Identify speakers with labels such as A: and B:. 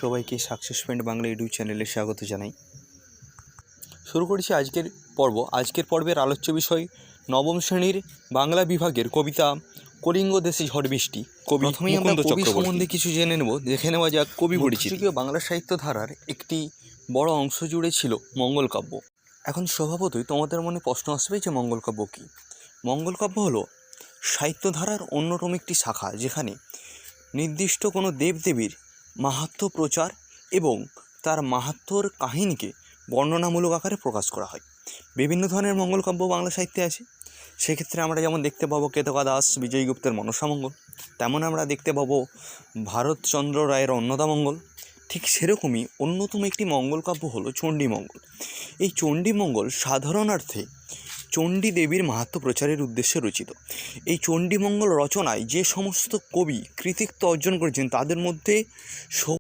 A: সবাইকে success point Bangla YouTube চ্যানেলে স্বাগত জানাই। শুরু করেছি আজকের পর্ব। আজকের পর্বের আলোচ্য বিষয় নবম শ্রেণীর বাংলা বিভাগের কবিতা কলিঙ্গ দেশে ঝড় বৃষ্টি। প্রথমেই আমরা কবি সম্বন্ধে কিছু জেনে নেব। দেখে নেওয়া যাক কবি পরিচিতি। মধ্যযুগীয় বাংলা সাহিত্য ধারার একটি বড় অংশ জুড়ে ছিল মঙ্গল কাব্য। এখন স্বভাবতই তোমাদের মনে প্রশ্ন আসবে যে মঙ্গল কাব্য কী? মঙ্গল কাব্য হলো সাহিত্য ধারার অন্যতম একটি শাখা, যেখানে নির্দিষ্ট কোনো দেবদেবীর মাহাত্ম্য প্রচার এবং তার মাহাত্ম্যর কাহিনীকে বর্ণনামূলক আকারে প্রকাশ করা হয়। বিভিন্ন ধরনের মঙ্গল কাব্য বাংলা সাহিত্যে আছে। সেক্ষেত্রে আমরা যেমন দেখতে পাবো কেতকা দাস বিজয়গুপ্তের মনসামঙ্গল, তেমন আমরা দেখতে পাবো ভারতচন্দ্র রায়ের অন্নদামঙ্গল। ঠিক সেরকমই অন্যতম একটি মঙ্গল কাব্য হলো চণ্ডীমঙ্গল। এই চণ্ডীমঙ্গল সাধারণার্থে চণ্ডী দেবীর মাহাত্ম্য প্রচারের উদ্দেশ্যে রচিত। এই চণ্ডীমঙ্গল রচনায় যে সমস্ত কবি কৃতিত্ব অর্জন করেছেন তাদের মধ্যে